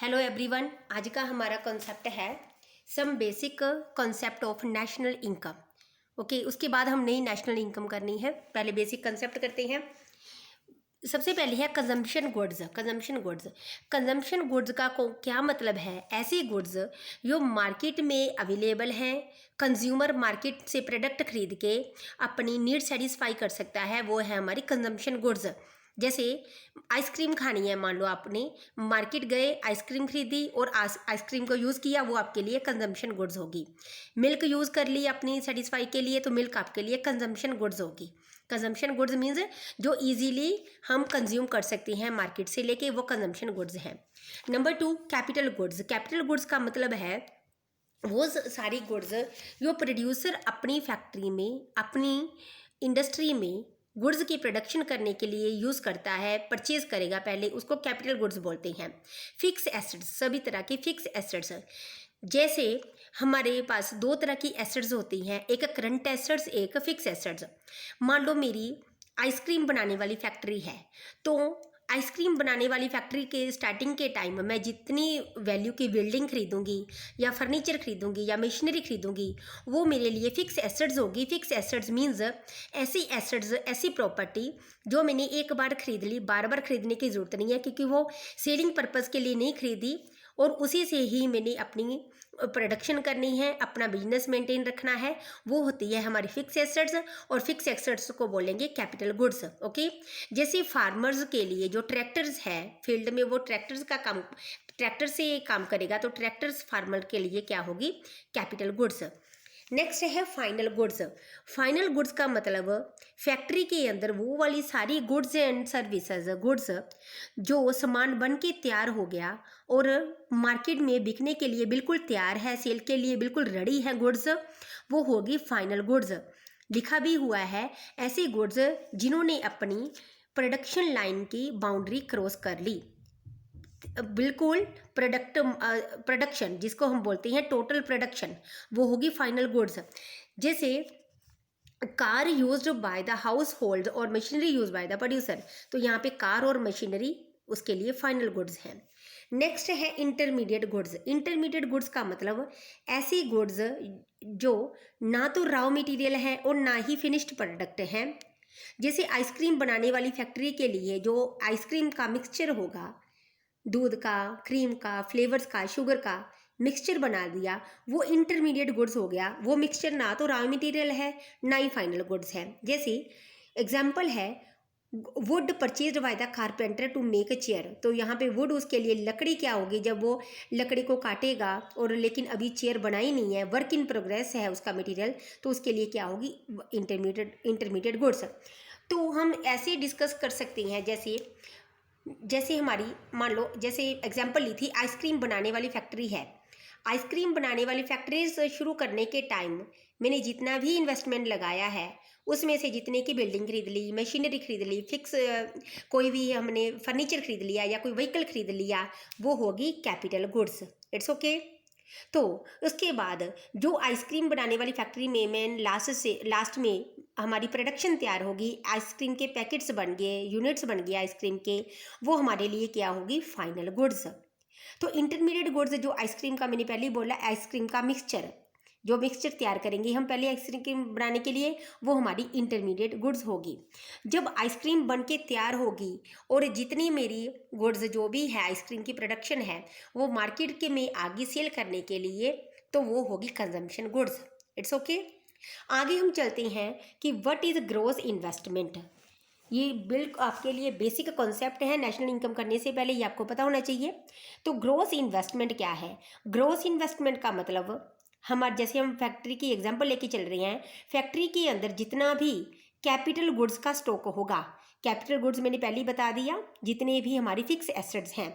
Hello everyone, आज का हमारा कॉन्सेप्ट है some basic concept of national income. Okay, उसके बाद हम नई नेशनल इनकम करनी है। पहले बेसिक कॉन्सेप्ट करते हैं। सबसे पहले है कंजम्पशन गुड्स। कंजम्पशन गुड्स का क्या मतलब है? ऐसे गुड्स जो मार्केट में अवेलेबल हैं, कंज्यूमर मार्केट से प्रोडक्ट खरीद के अपनी नीड सेटिस्फाई कर सकता है, वो है हमारी कंजम्पशन गुड्स। जैसे आइसक्रीम खानी है, मान लो आपने मार्केट गए, आइसक्रीम खरीदी और आइसक्रीम को यूज़ किया, वो आपके लिए कंजम्पशन गुड्स होगी। मिल्क यूज़ कर ली अपनी सेटिस्फाई के लिए, तो मिल्क आपके लिए कंजम्पशन गुड्स होगी। कंजम्पशन गुड्स मीन्स जो इजीली हम कंज्यूम कर सकते हैं मार्केट से लेके, वो कंजम्पशन गुड्स हैं। Number 2, capital goods. Capital goods का मतलब है वो सारी गुड्स जो प्रोड्यूसर अपनी फैक्ट्री में, अपनी इंडस्ट्री में गुड्स की प्रोडक्शन करने के लिए यूज़ करता है, परचेज करेगा पहले, उसको कैपिटल गुड्स बोलते हैं। फिक्स एसेट्स, सभी तरह के फिक्स एसेट्स। जैसे हमारे पास दो तरह की एसेट्स होती हैं, एक करंट एसेट्स, एक फिक्स एसेट्स। मान लो मेरी आइसक्रीम बनाने वाली फैक्ट्री है, तो आइसक्रीम बनाने वाली फैक्ट्री के स्टार्टिंग के टाइम मैं जितनी वैल्यू की बिल्डिंग खरीदूंगी या फर्नीचर खरीदूंगी या मशीनरी खरीदूंगी, वो मेरे लिए फिक्स एसेट्स होगी। फिक्स एसेट्स मीन्स ऐसी एसेट्स, ऐसी प्रॉपर्टी जो मैंने एक बार खरीद ली, बार बार खरीदने की ज़रूरत नहीं है, क्योंकि वो सेलिंग पर्पज़ के लिए नहीं खरीदी और उसी से ही मैंने अपनी प्रोडक्शन करनी है, अपना बिजनेस मेंटेन रखना है, वो होती है हमारी फिक्स एसेट्स। और फिक्स एसेट्स को बोलेंगे कैपिटल गुड्स। ओके, जैसे फार्मर्स के लिए जो ट्रैक्टर्स है फील्ड में, वो ट्रैक्टर्स का काम, ट्रैक्टर से काम करेगा, तो ट्रैक्टर्स फार्मर के लिए क्या होगी? Capital goods. नेक्स्ट है फाइनल गुड्स। फाइनल गुड्स का मतलब फैक्ट्री के अंदर वो वाली सारी गुड्स एंड सर्विसेज, गुड्स जो सामान बन के तैयार हो गया और मार्केट में बिकने के लिए बिल्कुल तैयार है, सेल के लिए बिल्कुल रेडी है गुड्स, वो होगी फाइनल गुड्स। लिखा भी हुआ है ऐसे गुड्स जिन्होंने अपनी प्रोडक्शन लाइन की बाउंड्री क्रॉस कर ली, बिल्कुल प्रोडक्शन जिसको हम बोलते हैं टोटल प्रोडक्शन, वो होगी फाइनल गुड्स। जैसे car used by the household और machinery use by the producer, तो यहाँ पे कार और मशीनरी उसके लिए फाइनल गुड्स हैं। नेक्स्ट है इंटरमीडिएट गुड्स। इंटरमीडिएट गुड्स का मतलब ऐसी गुड्स जो ना तो रॉ मटेरियल है और ना ही फिनिश्ड प्रोडक्ट है। जैसे आइसक्रीम बनाने वाली फैक्ट्री के लिए जो आइसक्रीम का मिक्सचर होगा, दूध का, क्रीम का, फ्लेवर्स का, शुगर का मिक्सचर बना दिया, वो इंटरमीडिएट गुड्स हो गया। वो मिक्सचर ना तो रॉ मटेरियल है ना ही फाइनल गुड्स है। जैसे एग्जांपल है wood purchased by the carpenter to make a chair, तो यहाँ पे वुड उसके लिए लकड़ी क्या होगी? जब वो लकड़ी को काटेगा और लेकिन अभी चेयर बनाई नहीं है, वर्क इन प्रोग्रेस है उसका मटेरियल, तो उसके लिए क्या होगी? Intermediate goods. तो हम ऐसे डिस्कस कर सकते हैं, जैसे हमारी मान लो, जैसे एग्जांपल ली थी, आइसक्रीम बनाने वाली फैक्ट्री है। आइसक्रीम बनाने वाली फैक्ट्री शुरू करने के टाइम मैंने जितना भी इन्वेस्टमेंट लगाया है, उसमें से जितने की बिल्डिंग खरीद ली, मशीनरी खरीद ली, फिक्स कोई भी हमने फर्नीचर खरीद लिया या कोई व्हीकल खरीद लिया, वो होगी कैपिटल गुड्स। It's okay. तो उसके बाद जो आइसक्रीम बनाने वाली फैक्ट्री में मैं लास्ट में हमारी प्रोडक्शन तैयार होगी, आइसक्रीम के पैकेट्स बन गए, यूनिट्स बन गए आइसक्रीम के, वो हमारे लिए क्या होगी? Final goods. तो इंटरमीडिएट गुड्स जो आइसक्रीम का मैंने पहले ही बोला, आइसक्रीम का मिक्सचर, जो मिक्सचर तैयार करेंगे हम पहले आइसक्रीम बनाने के लिए, वो हमारी इंटरमीडिएट गुड्स होगी। जब आइसक्रीम बन के तैयार होगी और जितनी मेरी गुड्स जो भी है आइसक्रीम की प्रोडक्शन है, वो मार्केट के में आगे सेल करने के लिए, तो वो होगी कंजम्पशन गुड्स। It's okay. आगे हम चलते हैं कि व्हाट इज़ ग्रॉस इन्वेस्टमेंट। ये बिल्कुल आपके लिए बेसिक कॉन्सेप्ट है, नेशनल इनकम करने से पहले ये आपको पता होना चाहिए। तो ग्रॉस इन्वेस्टमेंट क्या है? ग्रॉस इन्वेस्टमेंट का मतलब हमारे, जैसे हम फैक्ट्री की एग्जांपल लेके चल रहे हैं, फैक्ट्री के अंदर जितना भी कैपिटल गुड्स का स्टॉक होगा, कैपिटल गुड्स मैंने पहले ही बता दिया, जितने भी हमारी फिक्स एसेट्स हैं,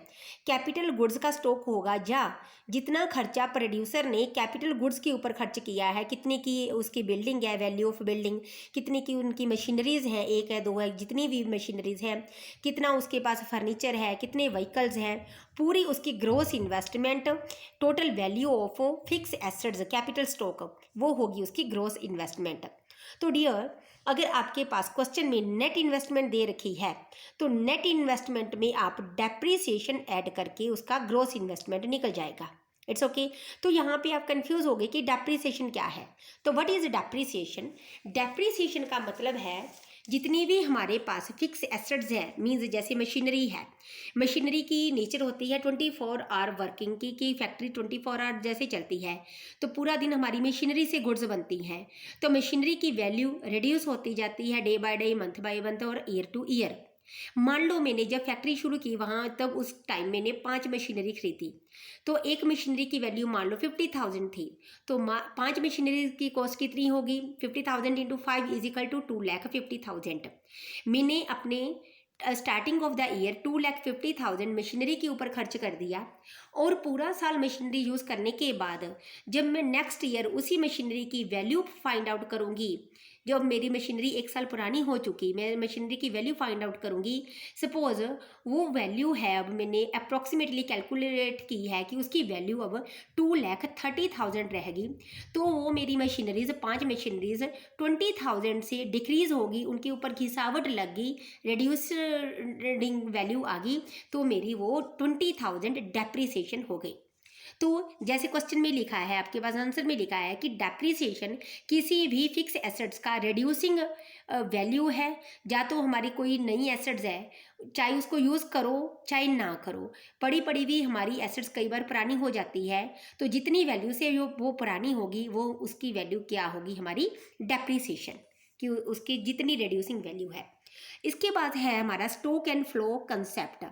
कैपिटल गुड्स का स्टॉक होगा, या जितना खर्चा प्रोड्यूसर ने कैपिटल गुड्स के ऊपर खर्च किया है, कितने की उसकी बिल्डिंग है, वैल्यू ऑफ बिल्डिंग, कितने की उनकी मशीनरीज़ हैं, एक है, दो है, जितनी भी मशीनरीज़ हैं, कितना उसके पास फर्नीचर है, कितने व्हीकल्स हैं, पूरी उसकी gross investment, total value of fix assets capital stock, वो होगी उसकी ग्रॉस इन्वेस्टमेंट। तो डियर, अगर आपके पास क्वेश्चन में नेट इन्वेस्टमेंट दे रखी है तो नेट इन्वेस्टमेंट में आप डेप्रीसिएशन ऐड करके उसका ग्रॉस इन्वेस्टमेंट निकल जाएगा। It's okay. तो यहाँ पे आप कंफ्यूज हो गए कि डेप्रीसिएशन क्या है। तो व्हाट इज डेप्रीसिएशन? डेप्रीसिएशन का मतलब है जितनी भी हमारे पास फिक्स एसेट्स है, मीन्स जैसे मशीनरी है, मशीनरी की नेचर होती है 24 आवर वर्किंग की फैक्ट्री 24 आवर जैसे चलती है, तो पूरा दिन हमारी मशीनरी से गुड्स बनती हैं, तो मशीनरी की वैल्यू रिड्यूस होती जाती है day by day, month by month और ईयर टू ईयर। मान लो मैंने जब फैक्ट्री शुरू की वहाँ तब उस टाइम मैंने 5 मशीनरी खरीदी, तो एक मशीनरी की वैल्यू मान लो 50,000 थी, तो 5 मशीनरी की कॉस्ट कितनी होगी? 50,000 इंटू 5 इज इक्वल टू 2,50,000। मैंने अपने starting of the year 2,50,000 machinery के ऊपर खर्च कर दिया, और पूरा साल मशीनरी यूज़ करने के बाद जब मैं नेक्स्ट ईयर उसी मशीनरी की वैल्यू फाइंड आउट करूँगी, जब मेरी मशीनरी 1 साल पुरानी हो चुकी, मैं मशीनरी की वैल्यू फाइंड आउट करूँगी, सपोज वो वैल्यू है, अब मैंने अप्रॉक्सीमेटली कैलकुलेट की है कि उसकी वैल्यू अब 2,30,000 रहेगी, तो वो मेरी मशीनरीज 5 मशीनरीज 20,000 से डिक्रीज़ होगी, उनके ऊपर घिसावट लग गई, रिड्यूसिंग वैल्यू आ गई, तो मेरी वो 20,000 डेप्रीसिएशन हो गई। तो जैसे क्वेश्चन में लिखा है, आपके पास आंसर में लिखा है कि डेप्रीसिएशन किसी भी फिक्स एसेट्स का रिड्यूसिंग वैल्यू है, या तो हमारी कोई नई एसेट्स है, चाहे उसको यूज़ करो चाहे ना करो, पड़ी पड़ी भी हमारी एसेट्स कई बार पुरानी हो जाती है, तो जितनी वैल्यू से वो पुरानी होगी वो उसकी वैल्यू क्या होगी? हमारी डेप्रीसिएशन, कि उसकी जितनी रिड्यूसिंग वैल्यू है। इसके बाद है हमारा स्टॉक एंड फ्लो कंसेप्ट।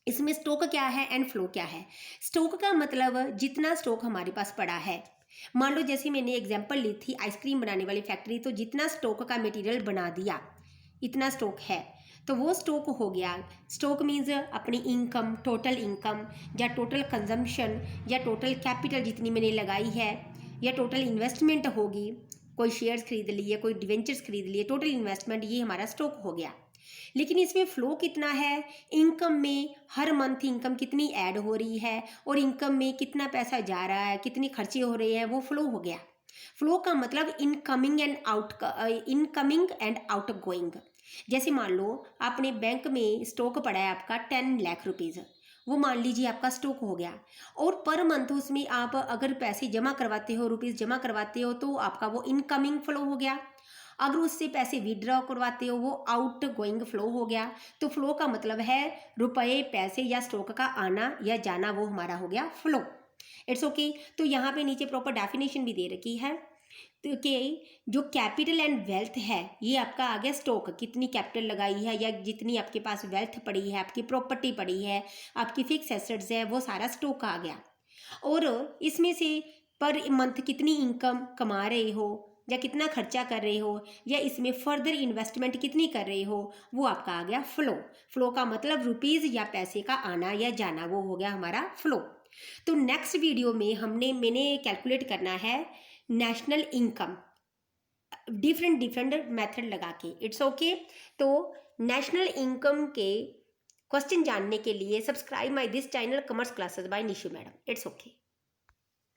इसमें स्टॉक क्या है एंड फ्लो क्या है? स्टॉक का मतलब जितना स्टॉक हमारे पास पड़ा है, मान लो जैसे मैंने एग्जांपल ली थी आइसक्रीम बनाने वाली फैक्ट्री, तो जितना स्टॉक का मटेरियल बना दिया इतना स्टॉक है, तो वो स्टॉक हो गया। स्टॉक मीन्स अपनी इनकम, टोटल इनकम या टोटल कंजम्पशन या टोटल कैपिटल जितनी मैंने लगाई है, या टोटल इन्वेस्टमेंट होगी, कोई शेयर्स खरीद लिए, कोई डिवेंचर्स खरीद लिए, टोटल इन्वेस्टमेंट, ये हमारा स्टॉक हो गया। लेकिन इसमें फ्लो कितना है? इनकम में हर मंथ इनकम कितनी ऐड हो रही है और इनकम में कितना पैसा जा रहा है, कितनी खर्चे हो रहे हैं, वो फ्लो हो गया। फ्लो का मतलब इनकमिंग एंड आउट गोइंग। जैसे मान लो आपने बैंक में स्टॉक पड़ा है आपका 10 लाख रुपीज़, वो मान लीजिए आपका स्टॉक हो गया, और पर मंथ उसमें आप अगर पैसे जमा करवाते हो, रुपीज़ जमा करवाते हो, तो आपका वो इनकमिंग फ्लो हो गया। अगर उससे पैसे विड्रॉ करवाते हो वो आउट गोइंग फ्लो हो गया। तो फ्लो का मतलब है रुपए, पैसे या स्टॉक का आना या जाना, वो हमारा हो गया फ्लो। It's okay. तो यहाँ पे नीचे प्रॉपर डेफिनेशन भी दे रखी है, तो कि जो कैपिटल एंड वेल्थ है ये आपका आ गया स्टॉक, कितनी कैपिटल लगाई है या जितनी आपके पास वेल्थ पड़ी है, आपकी प्रॉपर्टी पड़ी है, आपकी फिक्स एसेट्स है, वो सारा स्टॉक आ गया। और इसमें से पर मंथ कितनी इनकम कमा रहे हो या कितना खर्चा कर रहे हो, या इसमें फर्दर इन्वेस्टमेंट कितनी कर रहे हो, वो आपका आ गया फ्लो। फ्लो का मतलब रुपीज़ या पैसे का आना या जाना, वो हो गया हमारा फ्लो। तो नेक्स्ट वीडियो में मैंने कैलकुलेट करना है नेशनल इनकम, डिफरेंट मेथड लगा के। It's okay. तो नेशनल इनकम के क्वेश्चन जानने के लिए subscribe my this channel commerce classes bye Nishu madam. It's okay.